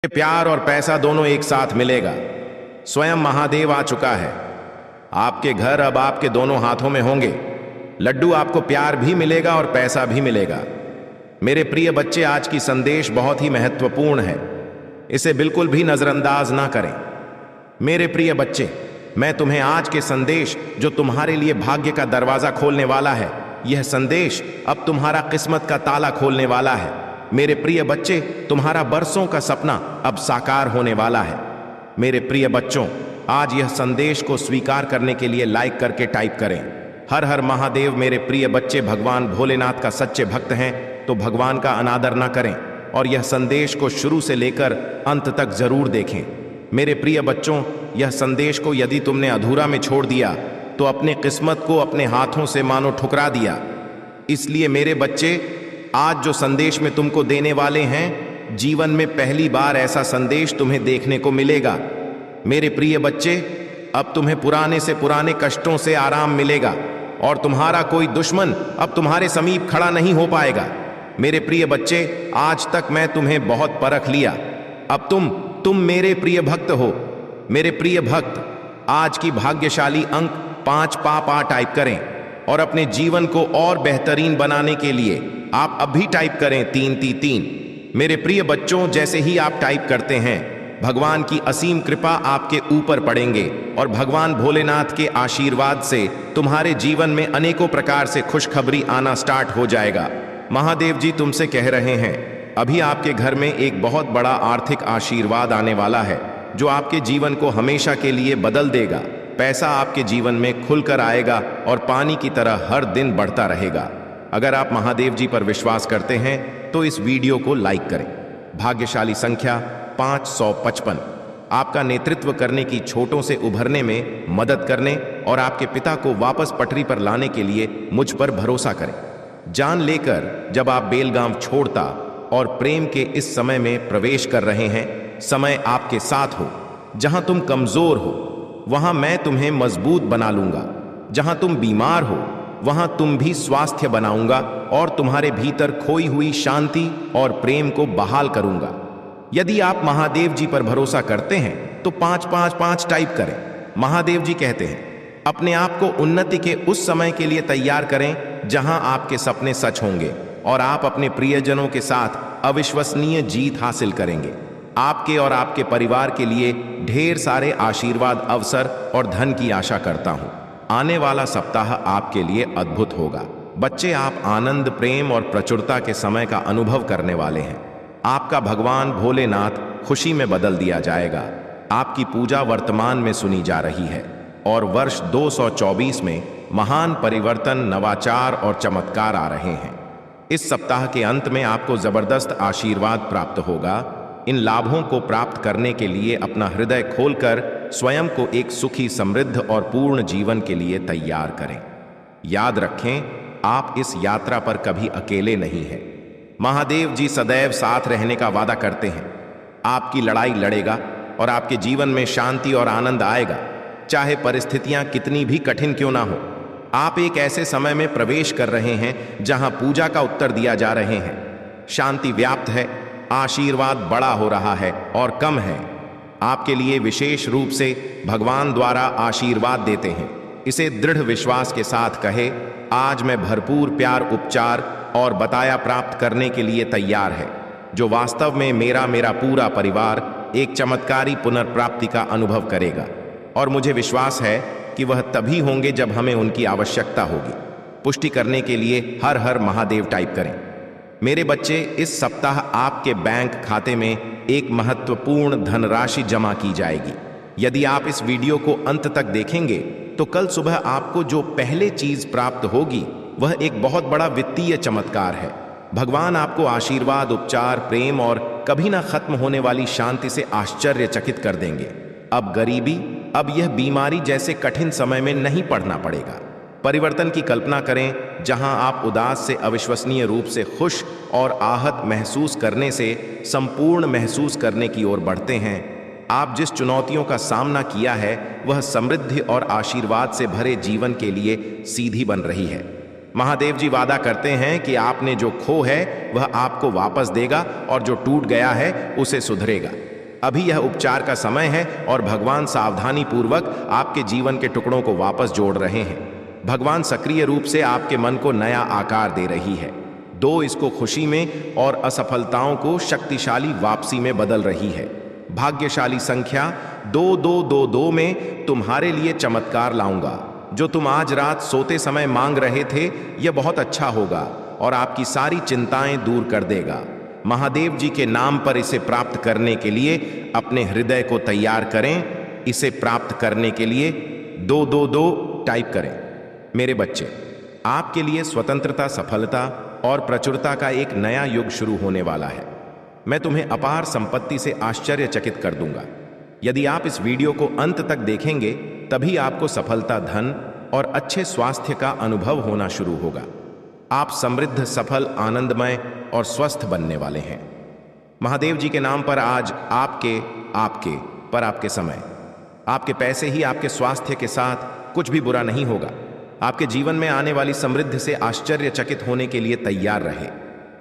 प्यार और पैसा दोनों एक साथ मिलेगा। स्वयं महादेव आ चुका है। आपके घर अब आपके दोनों हाथों में होंगे। लड्डू, आपको प्यार भी मिलेगा और पैसा भी मिलेगा। मेरे प्रिय बच्चे, आज की संदेश बहुत ही महत्वपूर्ण है। इसे बिल्कुल भी नजरअंदाज ना करें। मेरे प्रिय बच्चे, मैं तुम्हें आज के संदेश जो तुम्हारे लिए भाग्य का दरवाजा खोलने वाला है, यह संदेश अब तुम्हारा किस्मत का ताला खोलने वाला है। मेरे प्रिय बच्चे, तुम्हारा बरसों का सपना अब साकार होने वाला है। मेरे प्रिय बच्चों, आज यह संदेश को स्वीकार करने के लिए लाइक करके टाइप करें, हर हर महादेव। मेरे प्रिय बच्चे, भगवान भोलेनाथ का सच्चे भक्त हैं तो भगवान का अनादर ना करें और यह संदेश को शुरू से लेकर अंत तक जरूर देखें। मेरे प्रिय बच्चों, यह संदेश को यदि तुमने अधूरा में छोड़ दिया तो अपने किस्मत को अपने हाथों से मानो ठुकरा दिया। इसलिए मेरे बच्चे, आज जो संदेश में तुमको देने वाले हैं, जीवन में पहली बार ऐसा संदेश तुम्हें देखने को मिलेगा। मेरे प्रिय बच्चे, अब तुम्हें पुराने से पुराने कष्टों से आराम मिलेगा और तुम्हारा कोई दुश्मन अब तुम्हारे समीप खड़ा नहीं हो पाएगा। मेरे प्रिय बच्चे, आज तक मैं तुम्हें बहुत परख लिया, अब तुम मेरे प्रिय भक्त हो। मेरे प्रिय भक्त, आज की भाग्यशाली अंक 5 पा टाइप करें और अपने जीवन को और बेहतरीन बनाने के लिए आप अभी टाइप करें 333। मेरे प्रिय बच्चों, जैसे ही आप टाइप करते हैं, भगवान की असीम कृपा आपके ऊपर पड़ेंगे और भगवान भोलेनाथ के आशीर्वाद से तुम्हारे जीवन में अनेकों प्रकार से खुशखबरी आना स्टार्ट हो जाएगा। महादेव जी तुमसे कह रहे हैं, अभी आपके घर में एक बहुत बड़ा आर्थिक आशीर्वाद आने वाला है जो आपके जीवन को हमेशा के लिए बदल देगा। पैसा आपके जीवन में खुलकर आएगा और पानी की तरह हर दिन बढ़ता रहेगा। अगर आप महादेव जी पर विश्वास करते हैं तो इस वीडियो को लाइक करें। भाग्यशाली संख्या 555 आपका नेतृत्व करने की, छोटों से उभरने में मदद करने और आपके पिता को वापस पटरी पर लाने के लिए मुझ पर भरोसा करें। जान लेकर जब आप बेलगाम छोड़ता और प्रेम के इस समय में प्रवेश कर रहे हैं, समय आपके साथ हो। जहां तुम कमजोर हो वहां मैं तुम्हें मजबूत बना लूंगा। जहां तुम बीमार हो वहां तुम भी स्वास्थ्य बनाऊंगा और तुम्हारे भीतर खोई हुई शांति और प्रेम को बहाल करूंगा। यदि आप महादेव जी पर भरोसा करते हैं तो 555 टाइप करें। महादेव जी कहते हैं, अपने आप को उन्नति के उस समय के लिए तैयार करें जहां आपके सपने सच होंगे और आप अपने प्रियजनों के साथ अविश्वसनीय जीत हासिल करेंगे। आपके और आपके परिवार के लिए ढेर सारे आशीर्वाद, अवसर और धन की आशा करता हूं। आने वाला सप्ताह आपके लिए अद्भुत होगा। बच्चे, आप आनंद, प्रेम और प्रचुरता के समय का अनुभव करने वाले हैं। आपका भगवान भोलेनाथ खुशी में बदल दिया जाएगा। आपकी पूजा वर्तमान में सुनी जा रही है और वर्ष 224 में महान परिवर्तन, नवाचार और चमत्कार आ रहे हैं। इस सप्ताह के अंत में आपको जबरदस्त आशीर्वाद प्राप्त होगा। इन लाभों को प्राप्त करने के लिए अपना हृदय खोलकर स्वयं को एक सुखी, समृद्ध और पूर्ण जीवन के लिए तैयार करें। याद रखें, आप इस यात्रा पर कभी अकेले नहीं हैं। महादेव जी सदैव साथ रहने का वादा करते हैं। आपकी लड़ाई लड़ेगा और आपके जीवन में शांति और आनंद आएगा, चाहे परिस्थितियां कितनी भी कठिन क्यों ना हो। आप एक ऐसे समय में प्रवेश कर रहे हैं जहां पूजा का उत्तर दिया जा रहे हैं। शांति व्याप्त है, आशीर्वाद बड़ा हो रहा है और कम है। आपके लिए विशेष रूप से भगवान द्वारा आशीर्वाद देते हैं। इसे दृढ़ विश्वास के साथ कहे, आज मैं भरपूर प्यार, उपचार और बताया प्राप्त करने के लिए तैयार है, जो वास्तव में मेरा पूरा परिवार एक चमत्कारी पुनर्प्राप्ति का अनुभव करेगा। और मुझे विश्वास है कि वह तभी होंगे जब हमें उनकी आवश्यकता होगी। पुष्टि करने के लिए हर हर महादेव टाइप करें। मेरे बच्चे, इस सप्ताह आपके बैंक खाते में एक महत्वपूर्ण धनराशि जमा की जाएगी। यदि आप इस वीडियो को अंत तक देखेंगे तो कल सुबह आपको जो पहले चीज प्राप्त होगी वह एक बहुत बड़ा वित्तीय चमत्कार है। भगवान आपको आशीर्वाद, उपचार, प्रेम और कभी ना खत्म होने वाली शांति से आश्चर्यचकित कर देंगे। अब गरीबी, अब यह बीमारी जैसे कठिन समय में नहीं पड़ना पड़ेगा। परिवर्तन की कल्पना करें, जहां आप उदास से अविश्वसनीय रूप से खुश और आहत महसूस करने से संपूर्ण महसूस करने की ओर बढ़ते हैं। आप जिस चुनौतियों का सामना किया है वह समृद्धि और आशीर्वाद से भरे जीवन के लिए सीधी बन रही है। महादेव जी वादा करते हैं कि आपने जो खो है वह आपको वापस देगा और जो टूट गया है उसे सुधरेगा। अभी यह उपचार का समय है और भगवान सावधानी पूर्वक आपके जीवन के टुकड़ों को वापस जोड़ रहे हैं। भगवान सक्रिय रूप से आपके मन को नया आकार दे रही है। दो इसको खुशी में और असफलताओं को शक्तिशाली वापसी में बदल रही है। भाग्यशाली संख्या 2222 में तुम्हारे लिए चमत्कार लाऊंगा। जो तुम आज रात सोते समय मांग रहे थे, यह बहुत अच्छा होगा और आपकी सारी चिंताएं दूर कर देगा। महादेव जी के नाम पर इसे प्राप्त करने के लिए अपने हृदय को तैयार करें। इसे प्राप्त करने के लिए 222 टाइप करें। मेरे बच्चे, आपके लिए स्वतंत्रता, सफलता और प्रचुरता का एक नया युग शुरू होने वाला है। मैं तुम्हें अपार संपत्ति से आश्चर्यचकित कर दूंगा। यदि आप इस वीडियो को अंत तक देखेंगे, तभी आपको सफलता, धन और अच्छे स्वास्थ्य का अनुभव होना शुरू होगा। आप समृद्ध, सफल, आनंदमय और स्वस्थ बनने वाले हैं। महादेव जी के नाम पर आज आपके समय, आपके पैसे ही आपके स्वास्थ्य के साथ कुछ भी बुरा नहीं होगा। आपके जीवन में आने वाली समृद्धि से आश्चर्यचकित होने के लिए तैयार रहे।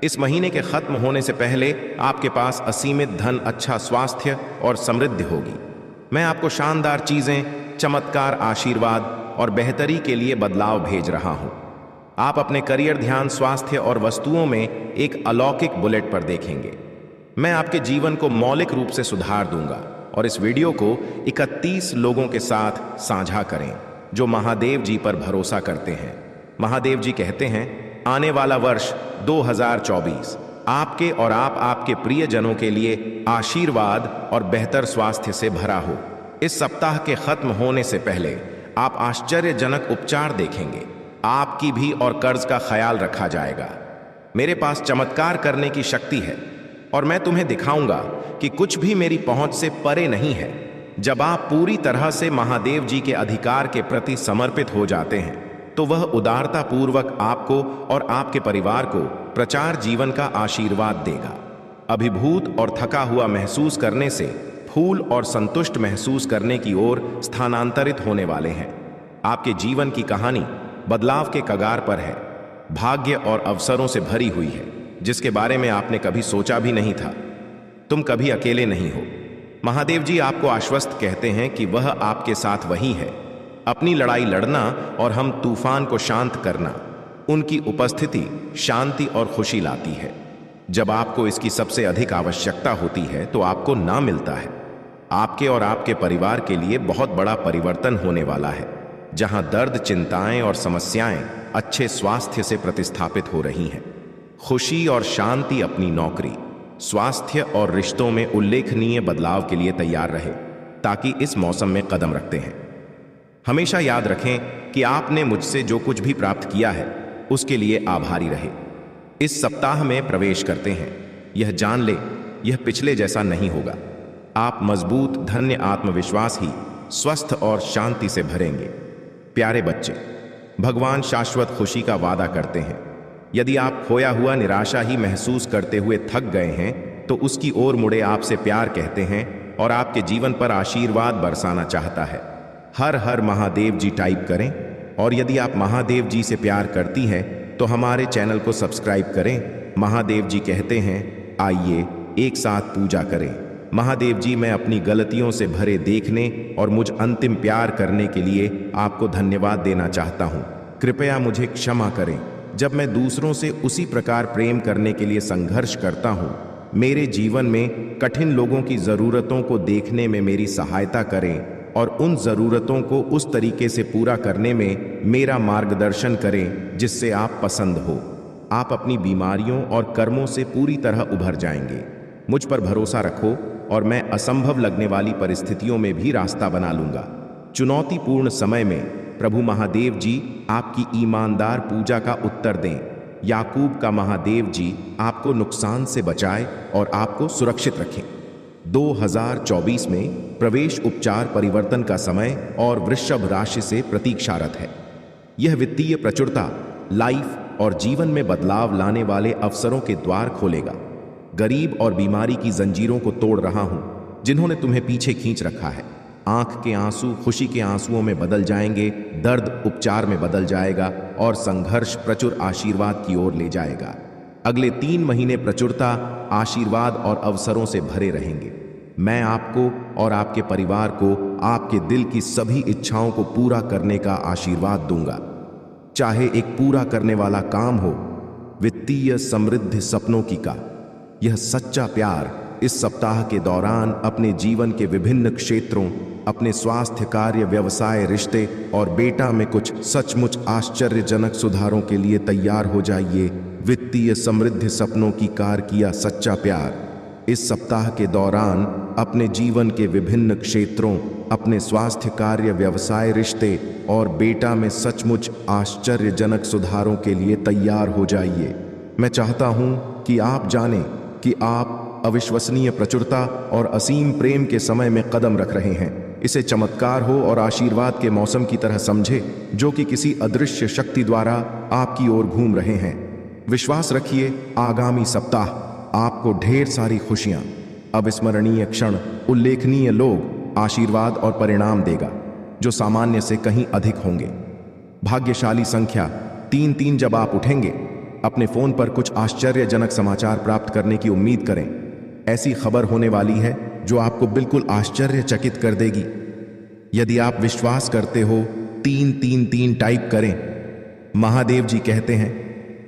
इस महीने के खत्म होने से पहले आपके पास असीमित धन, अच्छा स्वास्थ्य और समृद्धि होगी। मैं आपको शानदार चीजें, चमत्कार, आशीर्वाद और बेहतरी के लिए बदलाव भेज रहा हूं। आप अपने करियर, ध्यान, स्वास्थ्य और वस्तुओं में एक अलौकिक बुलेट पर देखेंगे। मैं आपके जीवन को मौलिक रूप से सुधार दूंगा और इस वीडियो को 31 लोगों के साथ साझा करें जो महादेव जी पर भरोसा करते हैं। महादेव जी कहते हैं, आने वाला वर्ष 2024 आपके और आपके प्रियजनों के लिए आशीर्वाद और बेहतर स्वास्थ्य से भरा हो। इस सप्ताह के खत्म होने से पहले आप आश्चर्यजनक उपचार देखेंगे। आपकी भी और कर्ज का ख्याल रखा जाएगा। मेरे पास चमत्कार करने की शक्ति है और मैं तुम्हें दिखाऊंगा कि कुछ भी मेरी पहुंच से परे नहीं है। जब आप पूरी तरह से महादेव जी के अधिकार के प्रति समर्पित हो जाते हैं, तो वह उदारता पूर्वक आपको और आपके परिवार को प्रचार जीवन का आशीर्वाद देगा। अभिभूत और थका हुआ महसूस करने से फूल और संतुष्ट महसूस करने की ओर स्थानांतरित होने वाले हैं। आपके जीवन की कहानी बदलाव के कगार पर है, भाग्य और अवसरों से भरी हुई है, जिसके बारे में आपने कभी सोचा भी नहीं था। तुम कभी अकेले नहीं हो। महादेव जी आपको आश्वस्त कहते हैं कि वह आपके साथ वही है। अपनी लड़ाई लड़ना और हम तूफान को शांत करना, उनकी उपस्थिति शांति और खुशी लाती है। जब आपको इसकी सबसे अधिक आवश्यकता होती है तो आपको ना मिलता है। आपके और आपके परिवार के लिए बहुत बड़ा परिवर्तन होने वाला है, जहां दर्द, चिंताएं और समस्याएं अच्छे स्वास्थ्य से प्रतिस्थापित हो रही हैं। खुशी और शांति अपनी नौकरी, स्वास्थ्य और रिश्तों में उल्लेखनीय बदलाव के लिए तैयार रहे, ताकि इस मौसम में कदम रखते हैं। हमेशा याद रखें कि आपने मुझसे जो कुछ भी प्राप्त किया है, उसके लिए आभारी रहे। इस सप्ताह में प्रवेश करते हैं, यह जान ले, यह पिछले जैसा नहीं होगा। आप मजबूत, धन्य, आत्मविश्वास ही स्वस्थ और शांति से भरेंगे। प्यारे बच्चे, भगवान शाश्वत खुशी का वादा करते हैं। यदि आप खोया हुआ, निराशा ही महसूस करते हुए थक गए हैं, तो उसकी ओर मुड़े आपसे प्यार कहते हैं और आपके जीवन पर आशीर्वाद बरसाना चाहता है। हर हर महादेव जी टाइप करें और यदि आप महादेव जी से प्यार करती हैं तो हमारे चैनल को सब्सक्राइब करें। महादेव जी कहते हैं, आइए एक साथ पूजा करें। महादेव जी, मैं अपनी गलतियों से भरे देखने और मुझ अंतिम प्यार करने के लिए आपको धन्यवाद देना चाहता हूँ। कृपया मुझे क्षमा करें जब मैं दूसरों से उसी प्रकार प्रेम करने के लिए संघर्ष करता हूँ। मेरे जीवन में कठिन लोगों की ज़रूरतों को देखने में मेरी सहायता करें और उन ज़रूरतों को उस तरीके से पूरा करने में मेरा मार्गदर्शन करें जिससे आप पसंद हो। आप अपनी बीमारियों और कर्मों से पूरी तरह उभर जाएंगे। मुझ पर भरोसा रखो और मैं असंभव लगने वाली परिस्थितियों में भी रास्ता बना लूंगा। चुनौतीपूर्ण समय में प्रभु महादेव जी आपकी ईमानदार पूजा का उत्तर दें। याकूब का महादेव जी आपको नुकसान से बचाए और आपको सुरक्षित रखें। 2024 में प्रवेश, उपचार, परिवर्तन का समय और वृषभ राशि से प्रतीक्षारत है। यह वित्तीय प्रचुरता, लाइफ और जीवन में बदलाव लाने वाले अवसरों के द्वार खोलेगा। गरीब और बीमारी की जंजीरों को तोड़ रहा हूं, जिन्होंने तुम्हें पीछे खींच रखा है। आंख के आंसू खुशी के आंसुओं में बदल जाएंगे, दर्द उपचार में बदल जाएगा और संघर्ष प्रचुर आशीर्वाद की ओर ले जाएगा। अगले 3 महीने प्रचुरता, आशीर्वाद और अवसरों से भरे रहेंगे। मैं आपको और आपके परिवार को आपके दिल की सभी इच्छाओं को पूरा करने का आशीर्वाद दूंगा। चाहे एक पूरा करने वाला काम हो, वित्तीय समृद्धि सपनों की का, यह सच्चा प्यार इस सप्ताह के दौरान अपने जीवन के विभिन्न क्षेत्रों, अपने स्वास्थ्य, कार्य, व्यवसाय, रिश्ते और बेटा में कुछ सचमुच आश्चर्यजनक सुधारों के लिए तैयार हो जाइए। वित्तीय समृद्धि सपनों की कार किया सच्चा प्यार इस सप्ताह के दौरान अपने जीवन के विभिन्न क्षेत्रों, अपने स्वास्थ्य, कार्य, व्यवसाय, रिश्ते और बेटा में सचमुच आश्चर्यजनक सुधारों के लिए तैयार हो जाइए। मैं चाहता हूं कि आप जानें कि आप अविश्वसनीय प्रचुरता और असीम प्रेम के समय में कदम रख रहे हैं। इसे चमत्कार हो और आशीर्वाद के मौसम की तरह समझे, जो कि किसी अदृश्य शक्ति द्वारा आपकी ओर घूम रहे हैं। विश्वास रखिए, आगामी सप्ताह आपको ढेर सारी खुशियां, अविस्मरणीय क्षण, उल्लेखनीय लोग, आशीर्वाद और परिणाम देगा, जो सामान्य से कहीं अधिक होंगे। भाग्यशाली संख्या 33। जब आप उठेंगे, अपने फोन पर कुछ आश्चर्यजनक समाचार प्राप्त करने की उम्मीद करें। ऐसी खबर होने वाली है जो आपको बिल्कुल आश्चर्यचकित कर देगी। यदि आप विश्वास करते हो, 333 टाइप करें। महादेव जी कहते हैं,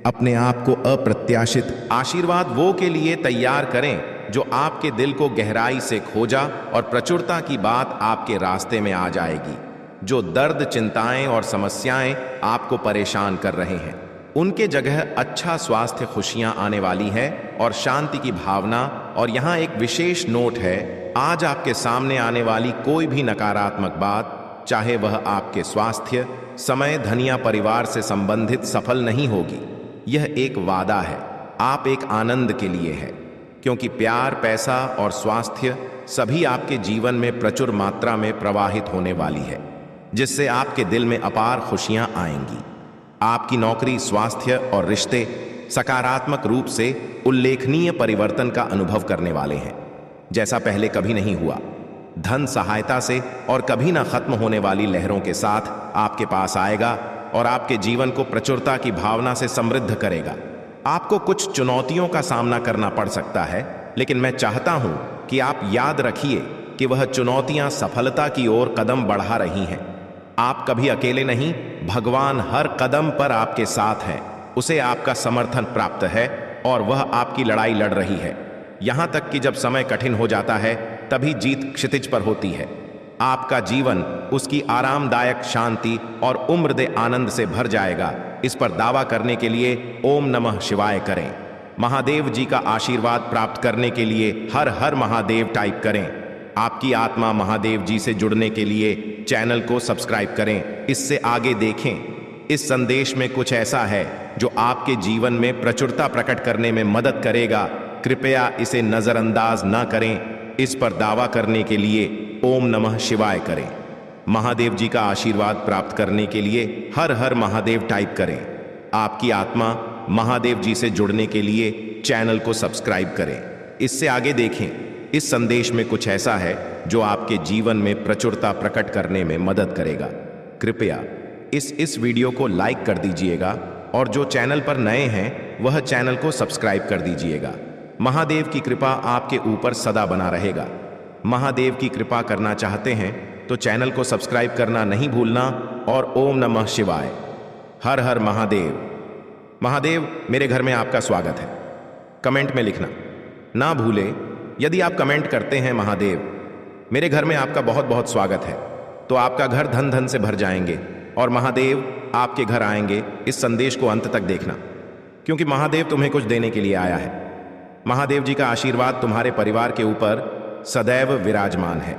अपने आप को अप्रत्याशित आशीर्वाद वो के लिए तैयार करें जो आपके दिल को गहराई से खोजा, और प्रचुरता की बात आपके रास्ते में आ जाएगी। जो दर्द, चिंताएं और समस्याएं आपको परेशान कर रहे हैं, उनके जगह अच्छा स्वास्थ्य, खुशियां आने वाली है और शांति की भावना। और यहाँ एक विशेष नोट है, आज आपके सामने आने वाली कोई भी नकारात्मक बात, चाहे वह आपके स्वास्थ्य, समय, धन या परिवार से संबंधित, सफल नहीं होगी। यह एक वादा है, आप एक आनंद के लिए है, क्योंकि प्यार, पैसा और स्वास्थ्य सभी आपके जीवन में प्रचुर मात्रा में प्रवाहित होने वाली है, जिससे आपके दिल में अपार खुशियां आएंगी। आपकी नौकरी, स्वास्थ्य और रिश्ते सकारात्मक रूप से उल्लेखनीय परिवर्तन का अनुभव करने वाले हैं, जैसा पहले कभी नहीं हुआ। धन सहायता से और कभी ना खत्म होने वाली लहरों के साथ आपके पास आएगा और आपके जीवन को प्रचुरता की भावना से समृद्ध करेगा। आपको कुछ चुनौतियों का सामना करना पड़ सकता है, लेकिन मैं चाहता हूं कि आप याद रखिए कि वह चुनौतियां सफलता की ओर कदम बढ़ा रही हैं। आप कभी अकेले नहीं, भगवान हर कदम पर आपके साथ है। उसे आपका समर्थन प्राप्त है और वह आपकी लड़ाई लड़ रही है। यहां तक कि जब समय कठिन हो जाता है, तभी जीत क्षितिज पर होती है। आपका जीवन उसकी आरामदायक शांति और उम्रदे आनंद से भर जाएगा। इस पर दावा करने के लिए ओम नमः शिवाय करें। महादेव जी का आशीर्वाद प्राप्त करने के लिए हर हर महादेव टाइप करें। आपकी आत्मा महादेव जी से जुड़ने के लिए चैनल को सब्सक्राइब करें। इससे आगे देखें। इस संदेश में कुछ ऐसा है जो आपके जीवन में प्रचुरता प्रकट करने में मदद करेगा। कृपया इसे नजरअंदाज न करें। इस पर दावा करने के लिए ओम नमः शिवाय करें। महादेव जी का आशीर्वाद प्राप्त करने के लिए हर हर महादेव टाइप करें। आपकी आत्मा महादेव जी से जुड़ने के लिए चैनल को सब्सक्राइब करें। इससे आगे देखें। इस संदेश में कुछ ऐसा है जो आपके जीवन में प्रचुरता प्रकट करने में मदद करेगा। कृपया इस वीडियो को लाइक कर दीजिएगा और जो चैनल पर नए हैं वह चैनल को सब्सक्राइब कर दीजिएगा। महादेव की कृपा आपके ऊपर सदा बना रहेगा। महादेव की कृपा करना चाहते हैं तो चैनल को सब्सक्राइब करना नहीं भूलना और ओम नमः शिवाय, हर हर महादेव। महादेव, मेरे घर में आपका स्वागत है। कमेंट में लिखना ना भूलें। यदि आप कमेंट करते हैं महादेव, मेरे घर में आपका बहुत बहुत स्वागत है, तो आपका घर धन धन से भर जाएंगे और महादेव आपके घर आएंगे। इस संदेश को अंत तक देखना, क्योंकि महादेव तुम्हें कुछ देने के लिए आया है। महादेव जी का आशीर्वाद तुम्हारे परिवार के ऊपर सदैव विराजमान है।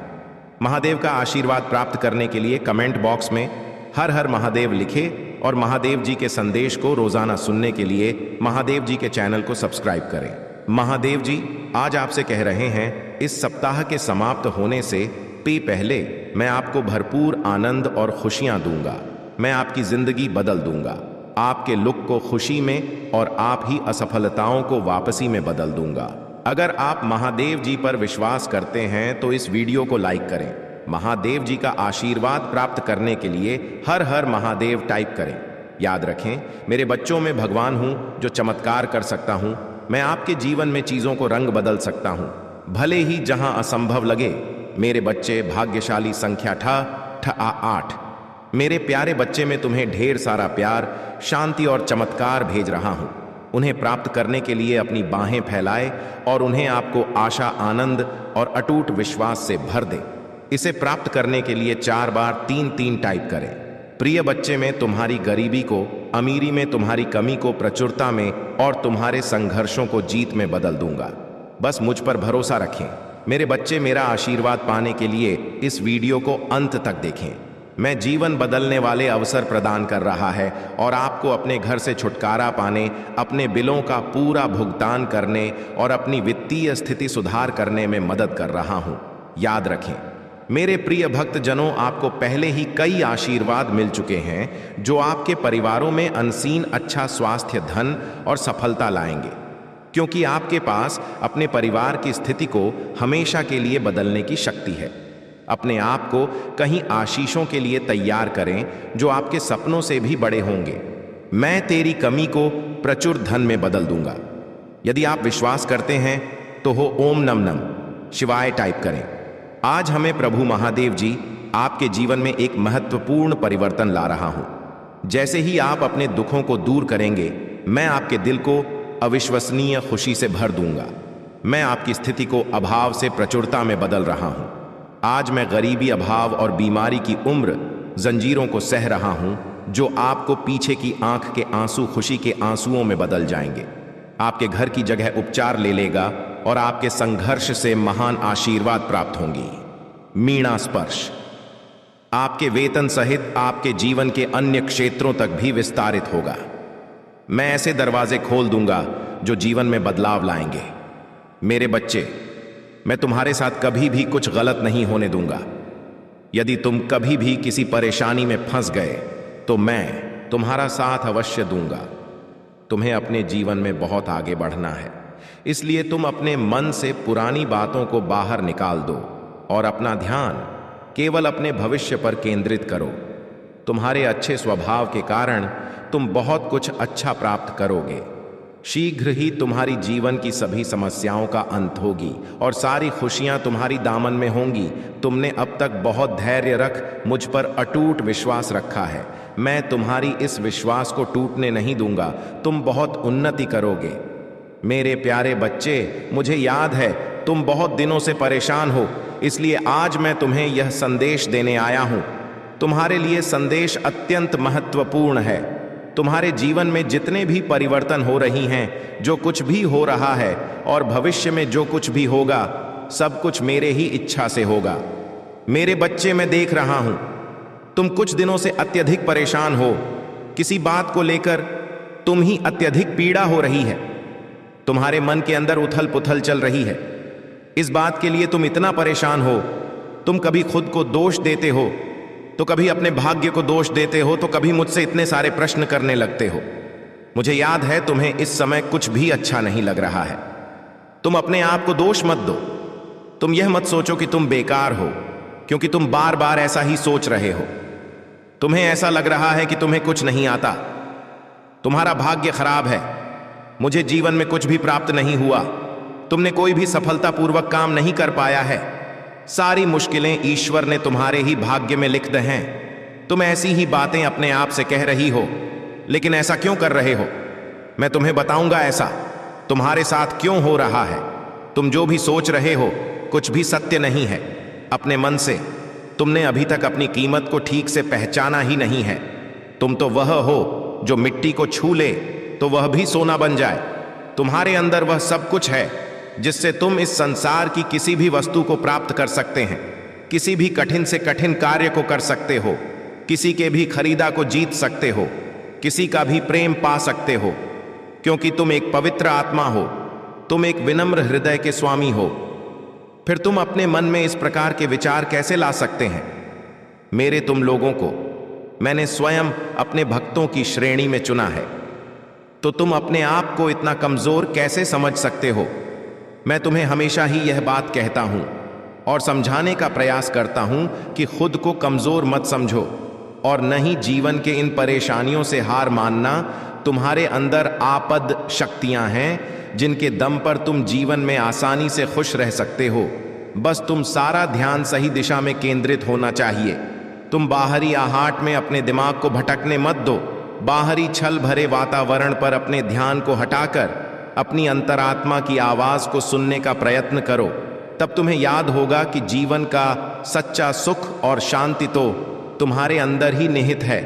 महादेव का आशीर्वाद प्राप्त करने के लिए कमेंट बॉक्स में हर हर महादेव लिखें और महादेव जी के संदेश को रोजाना सुनने के लिए महादेव जी के चैनल को सब्सक्राइब करें। महादेव जी आज आपसे कह रहे हैं, इस सप्ताह के समाप्त होने से पहले मैं आपको भरपूर आनंद और खुशियां दूंगा। मैं आपकी जिंदगी बदल दूंगा, आपके लुक को खुशी में और आप ही असफलताओं को वापसी में बदल दूंगा। अगर आप महादेव जी पर विश्वास करते हैं तो इस वीडियो को लाइक करें। महादेव जी का आशीर्वाद प्राप्त करने के लिए हर हर महादेव टाइप करें। याद रखें, मेरे बच्चों में भगवान हूं जो चमत्कार कर सकता हूं। मैं आपके जीवन में चीजों को रंग बदल सकता हूं। भले ही जहां असंभव लगे। मेरे बच्चे, भाग्यशाली संख्या ठ आ 8। मेरे प्यारे बच्चे, मैं तुम्हें ढेर सारा प्यार, शांति और चमत्कार भेज रहा हूं। उन्हें प्राप्त करने के लिए अपनी बाहें फैलाए और उन्हें आपको आशा, आनंद और अटूट विश्वास से भर दे। इसे प्राप्त करने के लिए 4 बार 3-3 टाइप करें। प्रिय बच्चे, मैं तुम्हारी गरीबी को अमीरी में, तुम्हारी कमी को प्रचुरता में और तुम्हारे संघर्षों को जीत में बदल दूंगा। बस मुझ पर भरोसा रखें। मेरे बच्चे, मेरा आशीर्वाद पाने के लिए इस वीडियो को अंत तक देखें। मैं जीवन बदलने वाले अवसर प्रदान कर रहा है और आपको अपने घर से छुटकारा पाने, अपने बिलों का पूरा भुगतान करने और अपनी वित्तीय स्थिति सुधार करने में मदद कर रहा हूं। याद रखें, मेरे प्रिय भक्तजनों, आपको पहले ही कई आशीर्वाद मिल चुके हैं जो आपके परिवारों में अनसीन अच्छा स्वास्थ्य, धन और सफलता लाएंगे, क्योंकि आपके पास अपने परिवार की स्थिति को हमेशा के लिए बदलने की शक्ति है। अपने आप को कहीं आशीषों के लिए तैयार करें जो आपके सपनों से भी बड़े होंगे। मैं तेरी कमी को प्रचुर धन में बदल दूंगा। यदि आप विश्वास करते हैं तो हो ओम नम नम शिवाय टाइप करें। आज हमें प्रभु महादेव जी आपके जीवन में एक महत्वपूर्ण परिवर्तन ला रहा हूं। जैसे ही आप अपने दुखों को दूर करेंगे, मैं आपके दिल को अविश्वसनीय खुशी से भर दूंगा। मैं आपकी स्थिति को अभाव से प्रचुरता में बदल रहा हूं। आज मैं गरीबी, अभाव और बीमारी की उम्र जंजीरों को सह रहा हूं, जो आपको पीछे की आंख के आंसू खुशी के आंसुओं में बदल जाएंगे। आपके घर की जगह उपचार ले लेगा और आपके संघर्ष से महान आशीर्वाद प्राप्त होंगी। मीणा स्पर्श आपके वेतन सहित आपके जीवन के अन्य क्षेत्रों तक भी विस्तारित होगा। मैं ऐसे दरवाजे खोल दूंगा जो जीवन में बदलाव लाएंगे। मेरे बच्चे, मैं तुम्हारे साथ कभी भी कुछ गलत नहीं होने दूंगा। यदि तुम कभी भी किसी परेशानी में फंस गए तो मैं तुम्हारा साथ अवश्य दूंगा। तुम्हें अपने जीवन में बहुत आगे बढ़ना है, इसलिए तुम अपने मन से पुरानी बातों को बाहर निकाल दो और अपना ध्यान केवल अपने भविष्य पर केंद्रित करो। तुम्हारे अच्छे स्वभाव के कारण तुम बहुत कुछ अच्छा प्राप्त करोगे। शीघ्र ही तुम्हारी जीवन की सभी समस्याओं का अंत होगी और सारी खुशियां तुम्हारी दामन में होंगी। तुमने अब तक बहुत धैर्य रख मुझ पर अटूट विश्वास रखा है। मैं तुम्हारी इस विश्वास को टूटने नहीं दूंगा। तुम बहुत उन्नति करोगे। मेरे प्यारे बच्चे, मुझे याद है तुम बहुत दिनों से परेशान हो, इसलिए आज मैं तुम्हें यह संदेश देने आया हूं। तुम्हारे लिए संदेश अत्यंत महत्वपूर्ण है। तुम्हारे जीवन में जितने भी परिवर्तन हो रही हैं, जो कुछ भी हो रहा है और भविष्य में जो कुछ भी होगा, सब कुछ मेरे ही इच्छा से होगा। मेरे बच्चे, मैं देख रहा हूं तुम कुछ दिनों से अत्यधिक परेशान हो। किसी बात को लेकर तुम ही अत्यधिक पीड़ा हो रही है। तुम्हारे मन के अंदर उथल पुथल चल रही है। इस बात के लिए तुम इतना परेशान हो। तुम कभी खुद को दोष देते हो, तो कभी अपने भाग्य को दोष देते हो, तो कभी मुझसे इतने सारे प्रश्न करने लगते हो। मुझे याद है तुम्हें इस समय कुछ भी अच्छा नहीं लग रहा है। तुम अपने आप को दोष मत दो। तुम यह मत सोचो कि तुम बेकार हो, क्योंकि तुम बार बार ऐसा ही सोच रहे हो। तुम्हें ऐसा लग रहा है कि तुम्हें कुछ नहीं आता, तुम्हारा भाग्य खराब है, मुझे जीवन में कुछ भी प्राप्त नहीं हुआ, तुमने कोई भी सफलतापूर्वक काम नहीं कर पाया है। सारी मुश्किलें ईश्वर ने तुम्हारे ही भाग्य में लिख दी हैं। तुम ऐसी ही बातें अपने आप से कह रही हो, लेकिन ऐसा क्यों कर रहे हो? मैं तुम्हें बताऊंगा ऐसा तुम्हारे साथ क्यों हो रहा है। तुम जो भी सोच रहे हो कुछ भी सत्य नहीं है। अपने मन से तुमने अभी तक अपनी कीमत को ठीक से पहचाना ही नहीं है। तुम तो वह हो जो मिट्टी को छू ले तो वह भी सोना बन जाए। तुम्हारे अंदर वह सब कुछ है जिससे तुम इस संसार की किसी भी वस्तु को प्राप्त कर सकते हैं, किसी भी कठिन से कठिन कार्य को कर सकते हो, किसी के भी खरीदा को जीत सकते हो, किसी का भी प्रेम पा सकते हो, क्योंकि तुम एक पवित्र आत्मा हो, तुम एक विनम्र हृदय के स्वामी हो। फिर तुम अपने मन में इस प्रकार के विचार कैसे ला सकते हैं? मेरे तुम लोगों को मैंने स्वयं अपने भक्तों की श्रेणी में चुना है, तो तुम अपने आप को इतना कमजोर कैसे समझ सकते हो? मैं तुम्हें हमेशा ही यह बात कहता हूं और समझाने का प्रयास करता हूं कि खुद को कमजोर मत समझो और न ही जीवन के इन परेशानियों से हार मानना। तुम्हारे अंदर आपद शक्तियां हैं जिनके दम पर तुम जीवन में आसानी से खुश रह सकते हो। बस तुम सारा ध्यान सही दिशा में केंद्रित होना चाहिए। तुम बाहरी आहट में अपने दिमाग को भटकने मत दो। बाहरी छल भरे वातावरण पर अपने ध्यान को हटाकर अपनी अंतरात्मा की आवाज को सुनने का प्रयत्न करो। तब तुम्हें याद होगा कि जीवन का सच्चा सुख और शांति तो तुम्हारे अंदर ही निहित है।